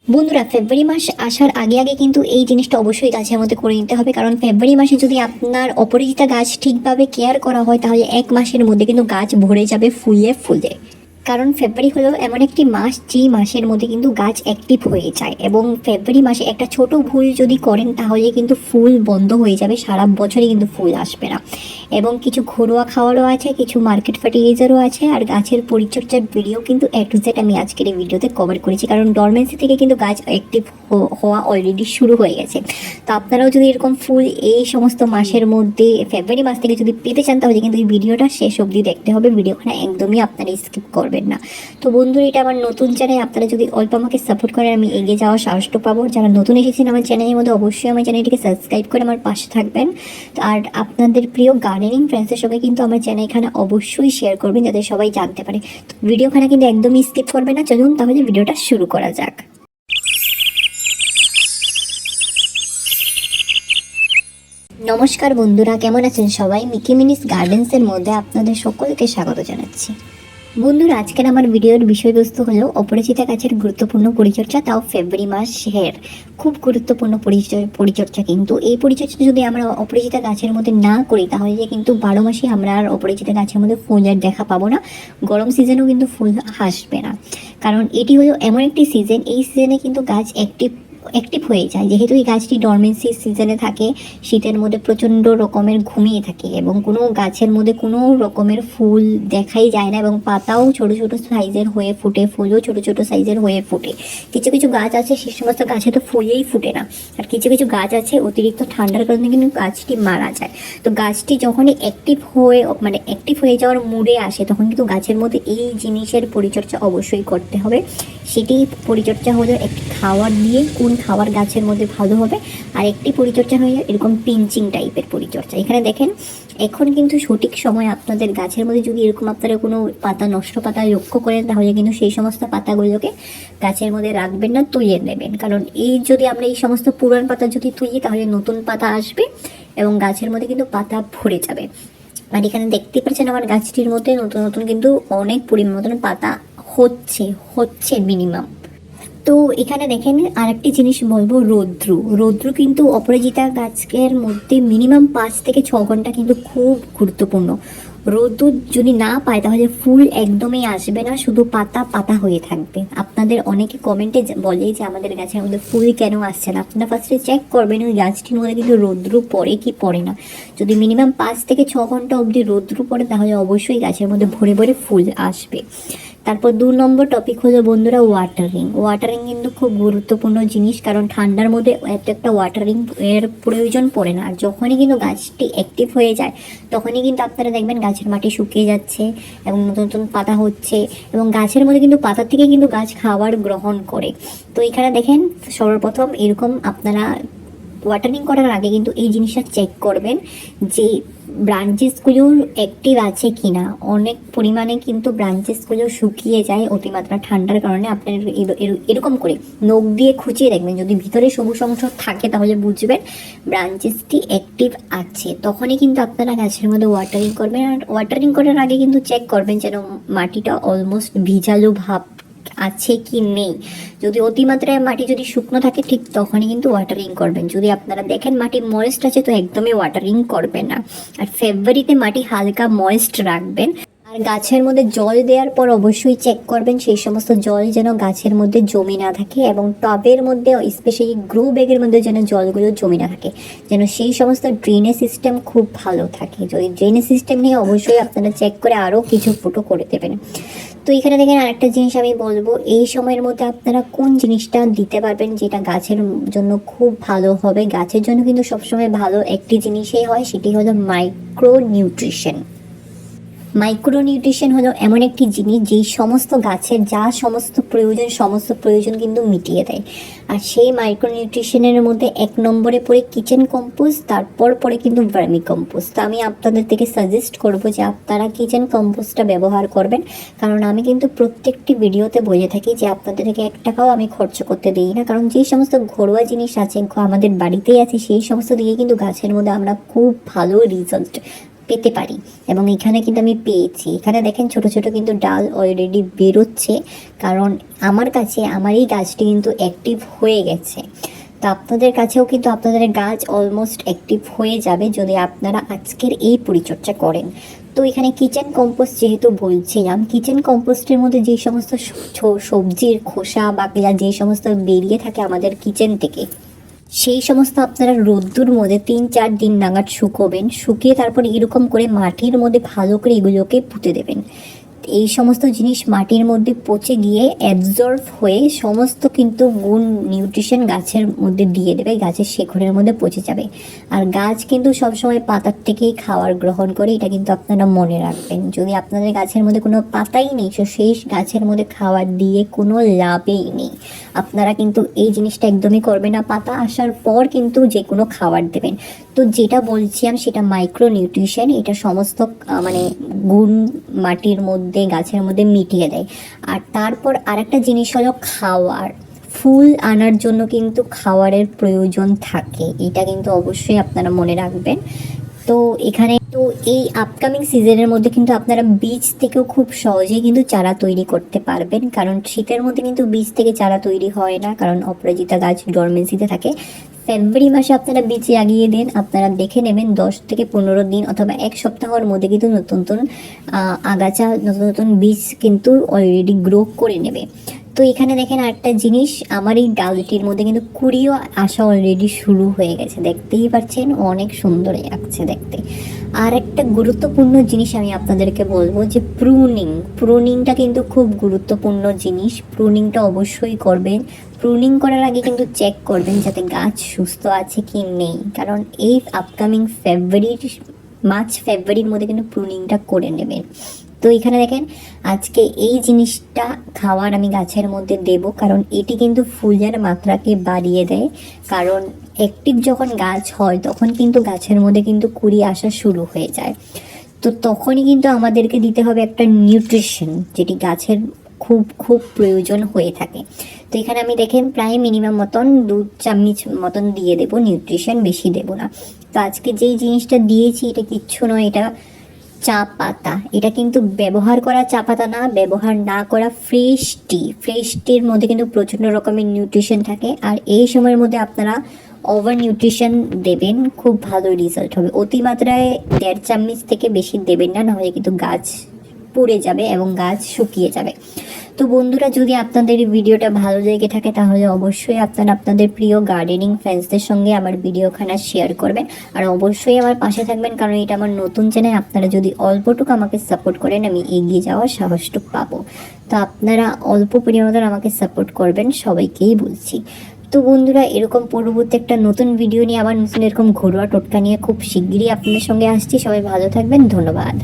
বন্ধুরা, ফেব্রুয়ারি মাস আসার আগে আগে কিন্তু এই জিনিসটা অবশ্যই গাছের মধ্যে করে নিতে হবে, কারণ ফেব্রুয়ারি মাসে যদি আপনার অপরাজিতা গাছ ঠিকভাবে কেয়ার করা হয় তাহলে 1 মাসের মধ্যে কিন্তু গাছ ভরে যাবে ফুলে ফুলে। কারণ ফেব্রুয়ারি হলো এমন একটি মাস যেই মাসের মধ্যে কিন্তু গাছ অ্যাক্টিভ হয়ে যায়, এবং ফেব্রুয়ারি মাসে একটা ছোট ভুল যদি করেন তাহলে কিন্তু ফুল বন্ধ হয়ে যাবে, সারা বছরই কিন্তু ফুল আসবে না। এবং কিছু ঘরোয়া খাবারও আছে, কিছু মার্কেট ফার্টিলাইজারও আছে, আর গাছের পরিচর্যার ভিডিও কিন্তু এ টু জেড আমি আজকের এই ভিডিওতে কভার করেছি, কারণ ডরমেন্সি থেকে কিন্তু গাছ অ্যাক্টিভ হওয়া অলরেডি শুরু হয়ে গেছে। তো আপনারাও যদি এরকম ফুল এই সমস্ত মাসের মধ্যে ফেব্রুয়ারি মাস থেকে যদি পেতে চান তাহলে কিন্তু এই ভিডিওটা শেষ অবধি দেখতে হবে, ভিডিওখানে একদমই আপনারা স্কিপ করবেন না। তো বন্ধুরা, এটা আমার নতুন চ্যানেল, আপনারা যদি অল্প আমাকে সাপোর্ট করেন আমি এগিয়ে যাওয়ার সাহসটা পাবো। যারা নতুন এসেছেন আমার চ্যানেলের মধ্যে অবশ্যই আমার চ্যানেলটিকে সাবস্ক্রাইব করে আমার পাশে থাকবেন। আর আপনাদের প্রিয় গার্ডেনিং ফ্রেন্ডসের সঙ্গে কিন্তু আমার চ্যানেল এখানে অবশ্যই শেয়ার করবেন যাতে সবাই জানতে পারে। তো ভিডিওখানে কিন্তু একদমই স্কিপ করবেন না। চলুন তাহলে ভিডিওটা শুরু করা যাক। নমস্কার বন্ধুরা, কেমন আছেন সবাই? মিকি মিনিস গার্ডেন্সের মধ্যে আপনাদের সকলকে স্বাগত জানাচ্ছি। বন্ধুরা, আজকের আমার ভিডিওর বিষয়বস্তু হলো অপরাজিতা গাছের গুরুত্বপূর্ণ পরিচর্যা, তাও ফেব্রুয়ারি মাসের খুব গুরুত্বপূর্ণ পরিচর্যা। কিন্তু এই পরিচর্যা যদি আমরা অপরাজিতা গাছের মধ্যে না করি তাহলে কিন্তু 12 মাসে আমরা আর অপরাজিতা গাছের মধ্যে ফুলের দেখা পাবো না, গরম সিজনেও কিন্তু ফুল আসবে না। কারণ এটি হলো এমন একটি সিজন, এই সিজনে কিন্তু গাছ অ্যাক্টিভ হয়ে যায়, যেহেতু এই গাছটি ডরমেন্সি সিজনে থাকে, শীতের মধ্যে প্রচণ্ড রকমের ঘুমিয়ে থাকে এবং কোনো গাছের মধ্যে কোনো রকমের ফুল দেখাই যায় না, এবং পাতাও ছোট ছোট সাইজের হয়ে ফুটে, ফুলও ছোট ছোট সাইজের হয়ে ফুটে। কিছু কিছু গাছ আছে সেই সমস্ত গাছে তো ফুলেই ফুটে না, আর কিছু কিছু গাছ আছে অতিরিক্ত ঠান্ডার কারণে কিন্তু গাছটি মারা যায়। তো গাছটি যখনই অ্যাক্টিভ হয়ে যাওয়ার মুডে আসে তখন কিন্তু গাছের মধ্যে এই জিনিসের পরিচর্যা অবশ্যই করতে হবে। সেটি পরিচর্যা হলো একটি খাবার দিয়ে কোন খাবার গাছের মধ্যে ভালো হবে, আর একটি পরিচর্যা হয়ে এরকম পিঞ্চিং টাইপের পরিচর্যা। এখানে দেখেন, এখন কিন্তু সঠিক সময় আপনাদের গাছের মধ্যে যদি এরকম আপনারা কোনো পাতা নষ্ট পাতা লক্ষ্য করেন তাহলে কিন্তু সেই সমস্ত পাতাগুলোকে গাছের মধ্যে রাখবেন না, তুলে নেবেন। কারণ এই যদি আমরা এই সমস্ত পুরান পাতা যদি তুলি তাহলে নতুন পাতা আসবে এবং গাছের মধ্যে কিন্তু পাতা ভরে যাবে। আর এখানে দেখতে পাচ্ছেন আমার গাছটির মধ্যে নতুন নতুন কিন্তু অনেক পরিমাণ পাতা হচ্ছে মিনিমাম। তো এখানে দেখেন আরেকটি জিনিস বলবো, রৌদ্র কিন্তু অপরাজিতা গাছের মধ্যে মিনিমাম 5 থেকে 6 ঘন্টা কিন্তু খুব গুরুত্বপূর্ণ। রৌদ্র যদি না পায় তাহলে ফুল একদমই আসবে না, শুধু পাতা পাতা হয়ে থাকবে। আপনাদের অনেকে কমেন্টে বলে যে আমাদের গাছের মধ্যে ফুল কেন আসছে না। আপনারা ফার্স্টে চেক করবেন ওই গাছটির মধ্যে কিন্তু রৌদ্র পড়ে কি পড়ে না। যদি মিনিমাম 5 থেকে 6 ঘন্টা অবধি রৌদ্র পড়ে তাহলে অবশ্যই গাছের মধ্যে ভরে ভরে ফুল আসবে। তারপর 2 নম্বর টপিক হলো বন্ধুরা ওয়াটারিং কিন্তু খুব গুরুত্বপূর্ণ জিনিস, কারণ ঠান্ডার মধ্যে একটা ওয়াটারিং এর প্রয়োজন পড়ে না। আর যখনই কিন্তু গাছটি অ্যাক্টিভ হয়ে যায় তখনই কিন্তু আপনারা দেখবেন গাছের মাটি শুকিয়ে যাচ্ছে এবং নতুন নতুন পাতা হচ্ছে, এবং গাছের মধ্যে কিন্তু পাতার থেকে কিন্তু গাছ খাবার গ্রহণ করে। তো এখানে দেখেন সর্বপ্রথম এরকম আপনারা ওয়াটারিং করার আগে কিন্তু এই জিনিসটা চেক করবেন যে ব্রাঞ্চেসগুলো অ্যাক্টিভ আছে কিনা। অনেক পরিমাণে কিন্তু ব্রাঞ্চেসগুলো শুকিয়ে যায় অতিমাত্রা ঠান্ডার কারণে। আপনার এরকম করে নখ দিয়ে খুঁচিয়ে দেখবেন, যদি ভিতরে সবুজ অংশ থাকে তাহলে বুঝবেন ব্রাঞ্চেসটি অ্যাক্টিভ আছে। তখনই কিন্তু আপনারা গাছের মধ্যে ওয়াটারিং করবেন। আর ওয়াটারিং করার আগে কিন্তু চেক করবেন যেন মাটিটা অলমোস্ট ভিজালো ভাব আছে কি নেই। যদি অতিমাত্রায় মাটি যদি শুকনো থাকে ঠিক তখনই কিন্তু ওয়াটারিং করবেন। যদি আপনারা দেখেন মাটি ময়েস্ট আছে তো একদমই ওয়াটারিং করবেন না। আর ফেব্রুয়ারিতে মাটি হালকা ময়েস্ট রাখবেন। আর গাছের মধ্যে জল দেওয়ার পর অবশ্যই চেক করবেন সেই সমস্ত জল যেন গাছের মধ্যে জমি না থাকে, এবং টবের মধ্যে স্পেশালি গ্রো ব্যাগের মধ্যে যেন জলগুলো জমি না থাকে, যেন সেই সমস্ত ড্রেনেজ সিস্টেম খুব ভালো থাকে। যদি ড্রেনেজ সিস্টেম নিয়ে অবশ্যই আপনারা চেক করে আরও কিছু ফুটো করে দেবেন। তো এখানে দেখেন আরেকটা জিনিস আমি বলবো, এই সময়ের মধ্যে আপনারা কোন জিনিসটা দিতে পারবেন যেটা গাছের জন্য খুব ভালো হবে। গাছের জন্য কিন্তু সবসময় ভালো একটি জিনিসই হয়, সেটি হলো মাইক্রোনিউট্রিশন হলো এমন একটি জিনিস যেই সমস্ত গাছের সমস্ত প্রয়োজন কিন্তু মিটিয়ে দেয়। আর সেই মাইক্রোনিউট্রিশনের মধ্যে 1 নম্বরে পড়ে কিচেন কম্পোস্ট, তারপর পরে কিন্তু ভার্মি কম্পোস্ট। তো আমি আপনাদের থেকে সাজেস্ট করব যে আপনারা কিচেন কম্পোস্টটা ব্যবহার করবেন, কারণ আমি কিন্তু প্রত্যেকটি ভিডিওতে বলে থাকি যে আপনাদের থেকে 1 টাকাও আমি খরচ করতে দিই না। কারণ যে সমস্ত ঘরোয়া জিনিস আছে আমাদের বাড়িতেই আছে সেই সমস্ত দিয়ে কিন্তু গাছের মধ্যে আমরা খুব ভালো রেজাল্ট পেতে পারি, এবং এখানে কিন্তু আমি পেয়েছি। এখানে দেখেন ছোট ছোট কিন্তু ডাল অলরেডি বেরোচ্ছে, কারণ আমার কাছে আমার এই গাছটি কিন্তু অ্যাক্টিভ হয়ে গেছে। তো আপনাদের কাছেও কিন্তু আপনাদের গাছ অলমোস্ট অ্যাক্টিভ হয়ে যাবে যদি আপনারা আজকের এই পরিচর্যা করেন। তো এখানে কিচেন কম্পোস্ট যেহেতু বলছিলাম, কিচেন কম্পোস্টের মধ্যে যে সমস্ত সবজির খোসা বা যে সমস্ত বেরিয়ে থাকে আমাদের কিচেন থেকে, সেই সমস্ত আপনারা রোদ্দুর মধ্যে 3-4 দিন নাগাদ শুকোবেন। শুকিয়ে তারপর এরকম করে মাটির মধ্যে ভালো করে এগুলোকে পুঁতে দেবেন। এই সমস্ত জিনিস মাটির মধ্যে পচে গিয়ে অ্যাবজর্ব হয়ে সমস্ত কিন্তু গুণ নিউট্রিশন গাছের মধ্যে দিয়ে দেবে, গাছের শেকড়ের মধ্যে পচে যাবে। আর গাছ কিন্তু সবসময় পাতার থেকেই খাবার গ্রহণ করে, এটা কিন্তু আপনারা মনে রাখবেন। যদি আপনাদের গাছের মধ্যে কোনো পাতাই নেই, তো সেই গাছের মধ্যে খাবার দিয়ে কোনো লাভই নেই। আপনারা কিন্তু এই জিনিসটা একদমই করবেন না। পাতা আসার পর কিন্তু যে কোনো খাবার দেবেন। তো যেটা বলছিলাম সেটা মাইক্রো নিউট্রিশন, এটা সমস্ত মানে গুণ মাটির মধ্যে গাছের মধ্যে মিটিয়ে দেয়। আর তারপর আরেকটা জিনিস হলো খাওয়ার। ফুল আনার জন্য কিন্তু খাওয়ারের প্রয়োজন থাকে, এটা কিন্তু অবশ্যই আপনারা মনে রাখবেন। তো এখানে তো এই আপকামিং সিজনের মধ্যে কিন্তু আপনারা বীজ থেকেও খুব সহজেই কিন্তু চারা তৈরি করতে পারবেন, কারণ শীতের মধ্যে কিন্তু বীজ থেকে চারা তৈরি হয় না, কারণ অপরাজিতা গাছ ডরমেন্সিতে থাকে। ফেব্রুয়ারি মাসে আপনারা বীজ লাগিয়ে দেন, আপনারা দেখে নেবেন 10 থেকে 15 দিন অথবা 1 সপ্তাহের মধ্যে কিন্তু নতুন নতুন আগাছা, নতুন নতুন বীজ কিন্তু অলরেডি গ্রো করে নেবে। তো এখানে দেখেন আরেকটা জিনিস, আমার এই ডালটির মধ্যে কিন্তু কুড়িও আসা অলরেডি শুরু হয়ে গেছে, দেখতেই পাচ্ছেন অনেক সুন্দর লাগছে দেখতে। আর একটা গুরুত্বপূর্ণ জিনিস আমি আপনাদেরকে বলবো যে প্রুনিংটা কিন্তু খুব গুরুত্বপূর্ণ জিনিস। প্রুনিংটা অবশ্যই করবেন। প্রুনিং করার আগে কিন্তু চেক করবেন যাতে গাছ সুস্থ আছে কি নেই, কারণ এই আপকামিং ফেব্রুয়ারির মধ্যে কিন্তু প্রুনিংটা করে নেবেন। তো এখানে দেখেন আজকে এই জিনিসটা খাওয়ার আমি গাছের মধ্যে দেব, কারণ এটি কিন্তু ফুলের মাত্রাকে বাড়িয়ে দেয়। কারণ অ্যাক্টিভ যখন গাছ হয় তখন কিন্তু গাছের মধ্যে কিন্তু কুড়ি আসা শুরু হয়ে যায়। তো তখনই কিন্তু আমাদেরকে দিতে হবে একটা নিউট্রিশন, যেটি গাছের খুব খুব প্রয়োজন হয়ে থাকে। তো এখানে আমি দেখেন প্রায় মিনিমাম মতন 2 চামচ মতন দিয়ে দেবো নিউট্রিশন, বেশি দেবো না। তো আজকে যেই জিনিসটা দিয়েছি এটা কিচ্ছু নয়, এটা চা পাতা। এটা কিন্তু ব্যবহার করা চা পাতা না, ব্যবহার না করা ফ্রেশ টির মধ্যে কিন্তু প্রচণ্ড রকমের নিউট্রিশন থাকে। আর এই সময়ের মধ্যে আপনারা ওভার নিউট্রিশন দেবেন, খুব ভালো রেজাল্ট হবে। অতিমাত্রায় 1.5 চামচ থেকে বেশি দেবেন না, নাহলে কিন্তু গাছ পুড়ে যাবে এবং গাছ শুকিয়ে যাবে। তো বন্ধুরা, যদি আপনাদের এই ভিডিওটা ভালো লেগে থাকে তাহলে অবশ্যই আপনারা আপনাদের প্রিয় গার্ডেনিং ফ্রেন্ডসদের সঙ্গে আমার ভিডিওখানা শেয়ার করবেন। আর অবশ্যই আমার পাশে থাকবেন, কারণ এটা আমার নতুন চ্যানেল। আপনারা যদি অল্পটুকু আমাকে সাপোর্ট করেন আমি এগিয়ে যাওয়ার সাহসটুকু পাবো। তো আপনারা অল্প পরিমাণে আমাকে সাপোর্ট করবেন, সবাইকেই বলছি। তো বন্ধুরা, এরকম পরবর্তী একটা নতুন ভিডিও নিয়ে আবার নতুন এরকম ঘরোয়া টোটকা নিয়ে খুব শিগগিরই আপনাদের সঙ্গে আসছি। সবাই ভালো থাকবেন, ধন্যবাদ।